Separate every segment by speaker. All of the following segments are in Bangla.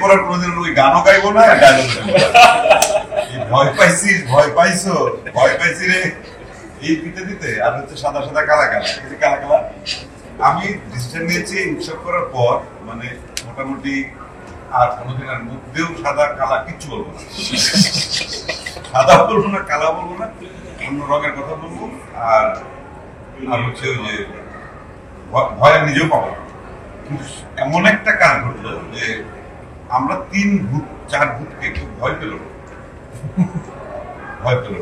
Speaker 1: এরপর আর কোনোদিন ওই গানও গাইবো না, ভয় পাইছিস, ভয় পাইছো, ভয় পাইছি রে, এই দিতে দিতে। আর হচ্ছে সাদা সাদা কালা কালা, কালা কালা। আমি ডিসিশন নিয়েছি উৎসব করার পর, মানে মোটামুটি আর কোনোদিন আর মুখ দিয়েও সাদা কালা কিচ্ছু বলবো না, সাদা বলবো না, কালা বলবো না, অন্য রঙের কথা বলবো। আর হচ্ছে ওই যে ভয় নিজেও পাবো। এমন একটা কাজ ঘটলো যে আমরা 3 ভূত 4 ভূতকে খুব ভয় পেল, ভয় পেল।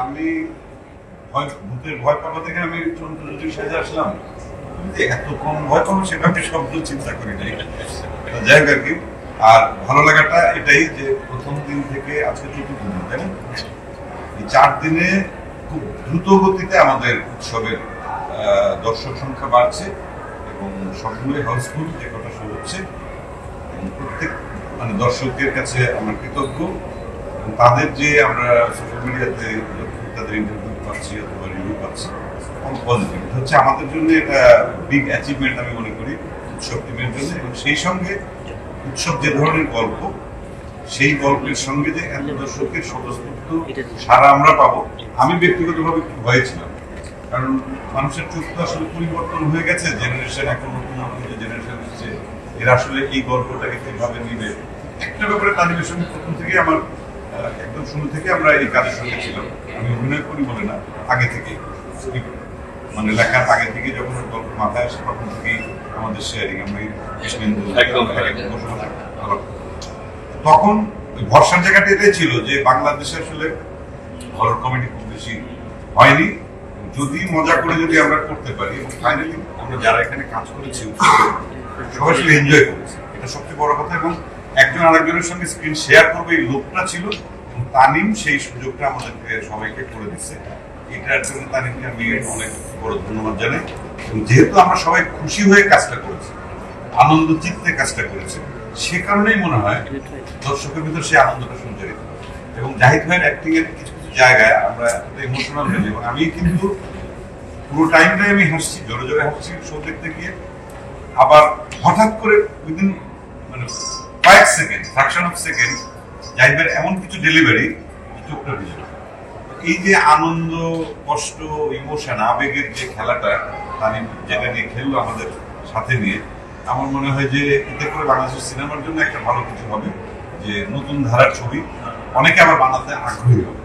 Speaker 1: আমি ভূতের ভয় পাবো থেকে আমি চন্দ্রজ্যোতি সাজে আসলাম, এত কম ভয় পাবো সেভাবে শব্দ চিন্তা করি নাই। যাই হোক আর কি। আর ভালো লাগাটা এটাই যে প্রথম দিন থেকে আজকে 4th দিন, তাই না? এই 4 দিনে খুব দ্রুত গতিতে আমাদের উৎসবের দর্শক সংখ্যা বাড়ছে এবং সবগুলোই হাউসফুল, যে কথা শুরু হচ্ছে। প্রত্যেক মানে দর্শকদের কাছে আমরা কৃতজ্ঞ। তাদের যে আমরা সোশ্যাল মিডিয়াতে তাদের ইন্টারভিউ পাচ্ছি অথবা রিভিউ পাচ্ছি, পজিটিভ হচ্ছে আমাদের জন্য এটা বিগ অ্যাচিভমেন্ট আমি মনে করি উৎসব টিমের জন্য। এবং সেই সঙ্গে উৎসব যে ধরনের গল্প, সেই গল্পের সঙ্গে যে এত দর্শকের স্বতঃস্ফূর্ত সারা আমরা পাবো, আমি ব্যক্তিগতভাবে একটু ভয়ে ছিলাম। কারণ মানুষের চোখ তো আসলে পরিবর্তন হয়ে গেছে, জেনারেশন এখন নতুন নতুন যে জেনারেশন এসেছে, এরা আসলে এই গল্পটাকে কিভাবে নিবে। একটা ব্যাপারে তাদের সঙ্গে প্রথম থেকে আমার একদম শুরু থেকে আমরা এই কাজের সঙ্গে ছিলাম। আমি অভিনয় করি বলে না, আগে থেকে মানে লেখার আগে থেকে যখন গল্প মাথায় আসে তখন থেকেই আমাদের শেয়ারিং, আমি তখন ভরসার জায়গাটা এটাই ছিল যে বাংলাদেশে আসলে হরর কমেডি খুব বেশি হয়নি। যদি মজা করে যদি আমরা করতে পারি, এবং ফাইনালি আমরা যারা এখানে কাজ করেছি সবাই আসলে এনজয় করেছি, এটা সবচেয়ে বড় কথা। এবং একজন আরেকজনের সঙ্গে স্ক্রিন শেয়ার করবে এই লোকটা ছিল, এবং তানিম সেই সুযোগটা আমাদেরকে সবাইকে করে দিচ্ছে। এটার জন্য তানিমকে আমি অনেক বড় ধন্যবাদ জানাই। এবং যেহেতু আমরা সবাই খুশি হয়ে কাজটা করেছি, আনন্দ চিত্তে কাজটা করেছি, সে কারণেই মনে হয় দর্শকের ভিতর সেই আনন্দটা সঞ্চারিত। এবং জাহিদ ভাইয়ের অ্যাক্টিং এর কিছু কিছু জায়গায় আমরা ইমোশনাল হয়ে যাই, এবং আমি কিন্তু পুরো টাইমটাই আমি হাসছি, জোরে জোরে হাসছি শো দেখতে গিয়ে। আবার হঠাৎ করে উইদিন মানে কয়েক second, fraction of second, Zahid ভাইয়ের এমন কিছু ডেলিভারি চোখটা ভিজে। এই যে আনন্দ, কষ্ট, ইমোশন, আবেগের যে খেলাটা তানিম যেটা নিয়ে খেললো আমাদের সাথে নিয়ে, আমার মনে হয় যে এতে করে বাংলাদেশের সিনেমার জন্য একটা ভালো কিছু হবে, যে নতুন ধারার ছবি অনেকে আবার বানাতে আগ্রহী হবে।